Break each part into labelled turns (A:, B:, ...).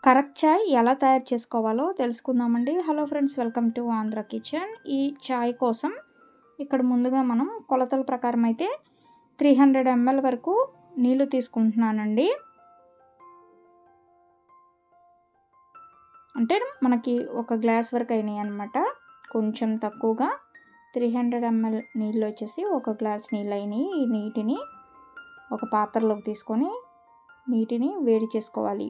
A: Correct చాయ్ ఎలా తయారు చేసుకోవాలో తెలుసుకుందామండి. Hello friends, welcome to Andhra kitchen. ఈ చాయ్ కోసం ఇక్కడ ముందుగా మనం కొలతల ప్రకారం అయితే 300 ml వరకు నీళ్లు తీసుకుంటున్నానండి. అంటే మనకి ఒక గ్లాస్ వరకు అయినాయి అన్నమాట. కొంచెం తక్కువగా 300 ml నీళ్ళు వచ్చేసి ఒక గ్లాస్ నీళ్ళు అయినాయి. ఈ నీటిని ఒక పాత్రలోకి తీసుకొని నీటిని వేడి చేసుకోవాలి.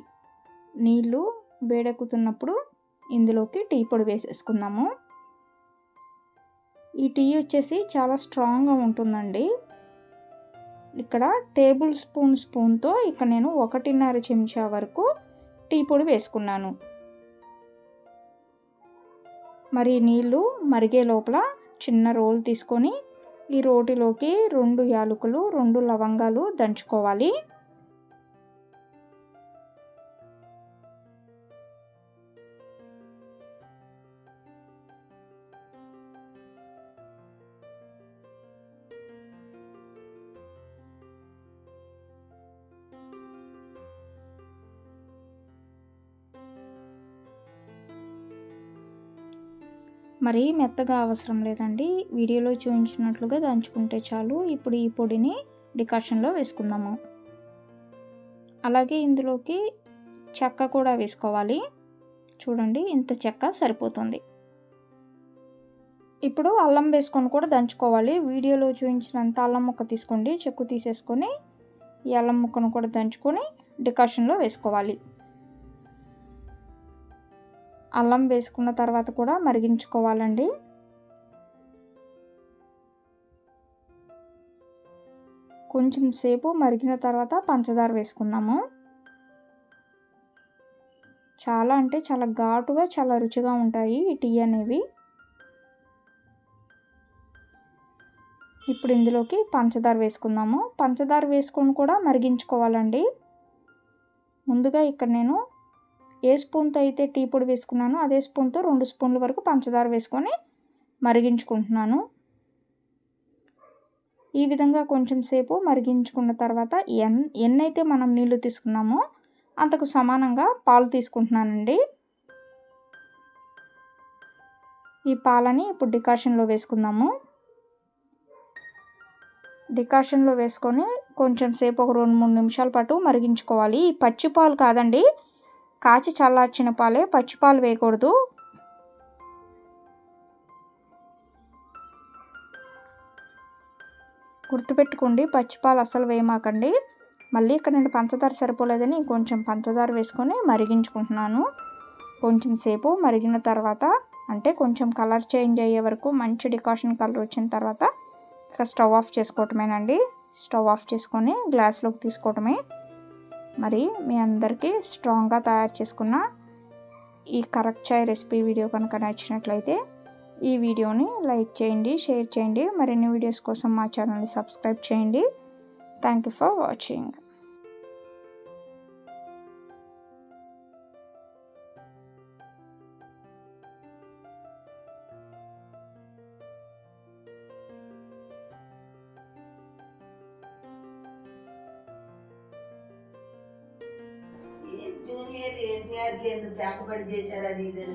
A: నీళ్ళు వేడెక్కుతున్నప్పుడు ఇందులోకి టీ పొడి వేసేసుకుందాము. ఈ టీ వచ్చేసి చాలా స్ట్రాంగ్గా ఉంటుందండి. ఇక్కడ టేబుల్ స్పూన్తో ఇక్కడ నేను 1.5 చెంచా వరకు టీ పొడి వేసుకున్నాను. మరి నీళ్ళు మరిగే లోపల చిన్న రోల్ తీసుకొని ఈ రోటిలోకి 2 యాలకులు 2 లవంగాలు దంచుకోవాలి. మరి మెత్తగా అవసరం లేదండి, వీడియోలో చూపించినట్లుగా దంచుకుంటే చాలు. ఇప్పుడు ఈ పొడిని డికాషన్లో వేసుకుందాము. అలాగే ఇందులోకి చెక్క కూడా వేసుకోవాలి. చూడండి, ఇంత చెక్క సరిపోతుంది. ఇప్పుడు అల్లం వేసుకొని కూడా దంచుకోవాలి. వీడియోలో చూపించినంత అల్లం ముక్క తీసుకోండి, చెక్కు తీసేసుకొని ఈ అల్లం ముక్కను కూడా దంచుకొని డికాషన్లో వేసుకోవాలి. అల్లం వేసుకున్న తర్వాత కూడా మరిగించుకోవాలండి. కొంచెం సేపు మరిగిన తర్వాత పంచదార వేసుకుందాము. చాలా అంటే చాలా ఘాటుగా చాలా రుచిగా ఉంటాయి ఈ టీ అనేవి. ఇప్పుడు ఇందులోకి పంచదార వేసుకుందాము. పంచదార వేసుకొని కూడా మరిగించుకోవాలండి. ముందుగా ఇక్కడ నేను ఏ స్పూన్తో అయితే టీ పొడి వేసుకున్నానో అదే స్పూన్తో 2 స్పూన్ల వరకు పంచదార వేసుకొని మరిగించుకుంటున్నాను. ఈ విధంగా కొంచెం సేపు మరిగించుకున్న తర్వాత ఎన్నైతే మనం నీళ్లు తీసుకున్నామో అంతకు సమానంగా పాలు తీసుకుంటున్నానండి. ఈ పాలని ఇప్పుడు డికాషన్లో వేసుకుందాము. డికాషన్లో వేసుకొని కొంచెం సేపు ఒక 2-3 నిమిషాల పాటు మరిగించుకోవాలి. ఈ పచ్చి పాలు కాదండి, కాచి చల్లార్చిన పాలే, పచ్చి పాలు వేయకూడదు. గుర్తుపెట్టుకోండి, పచ్చి పాలు అస్సలు వేయమాకండి. మళ్ళీ ఇక్కడ నేను పంచదార సరిపోలేదని కొంచెం పంచదార వేసుకొని మరిగించుకుంటున్నాను. కొంచెం సేపు మరిగిన తర్వాత, అంటే కొంచెం కలర్ చేంజ్ అయ్యే వరకు, మంచి డికాషన్ కలర్ వచ్చిన తర్వాత ఇక స్టవ్ ఆఫ్ చేసుకోవటమేనండి. స్టవ్ ఆఫ్ చేసుకొని గ్లాస్లోకి తీసుకోవటమే. మరి మీ అందరికీ స్ట్రాంగ్గా తయారు చేసుకున్న ఈ కరెక్ట్ చాయ్ రెసిపీ వీడియో కనుక నచ్చినట్లయితే ఈ వీడియోని లైక్ చేయండి, షేర్ చేయండి. మరిన్ని వీడియోస్ కోసం మా ఛానల్ని సబ్స్క్రైబ్ చేయండి. Thank you for watching.
B: Junior NTR కి ఎందుకు చేకబడి చేశారు అది ఇది